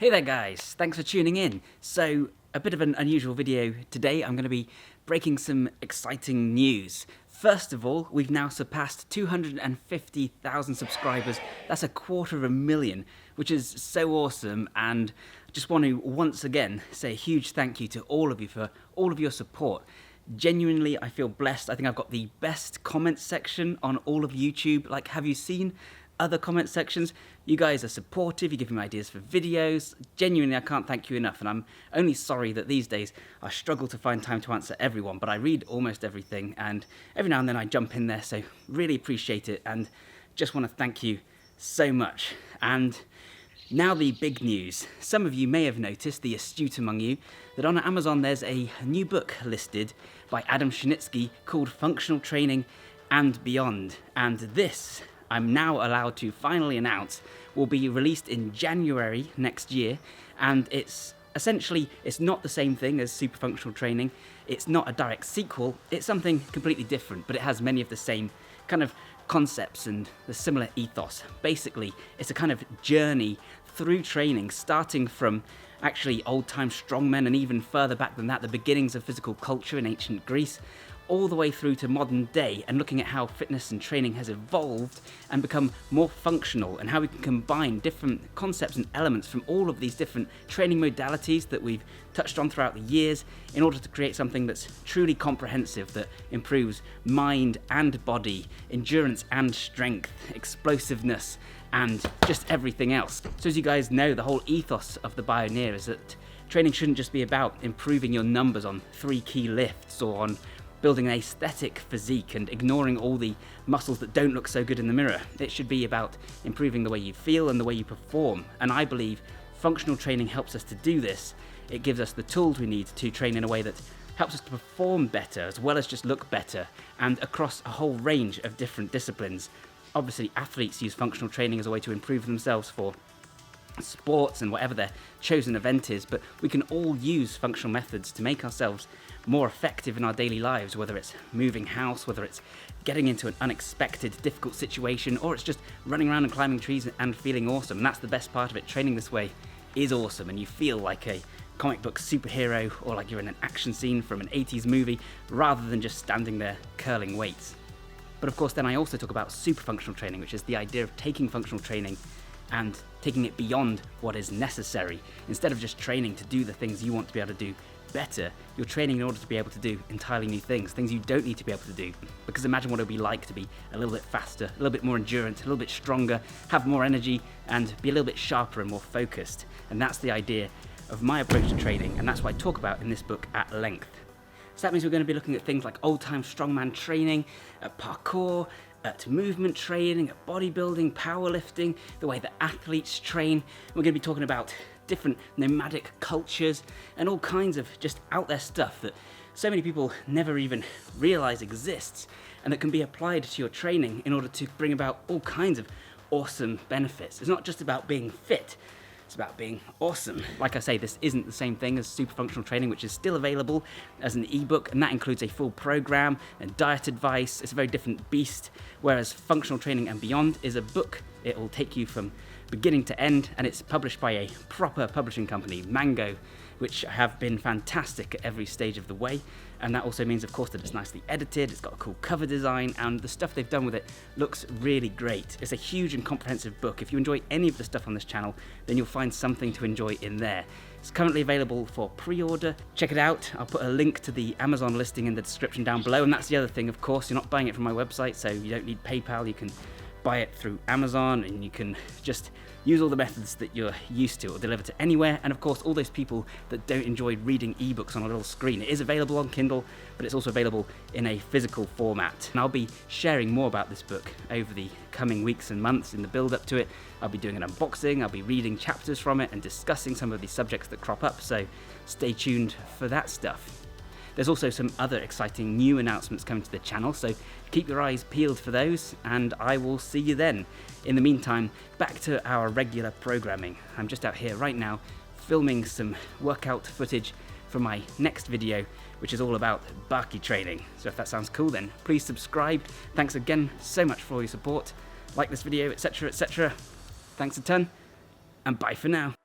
Hey there guys, thanks for tuning in. So, a bit of an unusual video today. I'm going to be breaking some exciting news. First of all, we've now surpassed 250,000 subscribers. That's 250,000, which is so awesome, and I just want to once again say a huge thank you to all of you for all of your support. Genuinely, I feel blessed. I think I've got the best comment section on all of YouTube. Like, have you seen other comment sections? You guys are supportive, you give me ideas for videos. Genuinely, I can't thank you enough, and I'm only sorry that these days I struggle to find time to answer everyone, but I read almost everything, and every now and then I jump in there, so really appreciate it, and just want to thank you so much. And now the big news. Some of you may have noticed, the astute among you, that on Amazon there's a new book listed by Adam Chernitsky called Functional Training and Beyond, and this, I'm now allowed to finally announce, will be released in January next year, and it's not the same thing as Superfunctional Training. It's not a direct sequel, it's something completely different, but it has many of the same kind of concepts and the similar ethos. Basically, it's a kind of journey through training, starting from actually old-time strongmen and even further back than that, the beginnings of physical culture in ancient Greece, all the way through to modern day, and looking at how fitness and training has evolved and become more functional, and how we can combine different concepts and elements from all of these different training modalities that we've touched on throughout the years in order to create something that's truly comprehensive, that improves mind and body, endurance and strength, explosiveness, and just everything else. So as you guys know, the whole ethos of the Bioneer is that training shouldn't just be about improving your numbers on 3 key lifts or on building an aesthetic physique and ignoring all the muscles that don't look so good in the mirror. It should be about improving the way you feel and the way you perform. And I believe functional training helps us to do this. It gives us the tools we need to train in a way that helps us to perform better as well as just look better, and across a whole range of different disciplines. Obviously, athletes use functional training as a way to improve themselves for sports and whatever their chosen event is, but we can all use functional methods to make ourselves more effective in our daily lives, whether it's moving house, whether it's getting into an unexpected, difficult situation, or it's just running around and climbing trees and feeling awesome. And that's the best part of it. Training this way is awesome, and you feel like a comic book superhero or like you're in an action scene from an 80s movie rather than just standing there curling weights. But of course, then I also talk about superfunctional training, which is the idea of taking functional training and taking it beyond what is necessary. Instead of just training to do the things you want to be able to do better, you're training in order to be able to do entirely new things you don't need to be able to do. Because imagine what it would be like to be a little bit faster, a little bit more endurant, a little bit stronger, have more energy, and be a little bit sharper and more focused. And that's the idea of my approach to training, and that's what I talk about in this book at length. So that means we're going to be looking at things like old-time strongman training, at parkour, at movement training, at bodybuilding, powerlifting, the way that athletes train. We're going to be talking about different nomadic cultures and all kinds of just out there stuff that so many people never even realize exists, and that can be applied to your training in order to bring about all kinds of awesome benefits. It's not just about being fit, it's about being awesome. Like I say, this isn't the same thing as Superfunctional Training, which is still available as an ebook, and that includes a full program and diet advice. It's a very different beast, whereas Functional Training and Beyond is a book. It will take you from beginning to end, and it's published by a proper publishing company, Mango, which have been fantastic at every stage of the way. And that also means, of course, that it's nicely edited, it's got a cool cover design, and the stuff they've done with it looks really great. It's a huge and comprehensive book. If you enjoy any of the stuff on this channel, then you'll find something to enjoy in there. It's currently available for pre-order. Check it out. I'll put a link to the Amazon listing in the description down below. And that's the other thing, of course, you're not buying it from my website, so you don't need PayPal. You can buy it through Amazon, and you can just use all the methods that you're used to or deliver to anywhere. And of course, all those people that don't enjoy reading ebooks on a little screen, it is available on Kindle, but it's also available in a physical format. And I'll be sharing more about this book over the coming weeks and months in the build up to it. I'll be doing an unboxing, I'll be reading chapters from it and discussing some of the subjects that crop up, so stay tuned for that stuff. There's also some other exciting new announcements coming to the channel, so keep your eyes peeled for those, and I will see you then. In the meantime, back to our regular programming. I'm just out here right now filming some workout footage for my next video, which is all about Baki training. So if that sounds cool, then please subscribe. Thanks again so much for all your support. Like this video, etc, etc. Thanks a ton, and bye for now.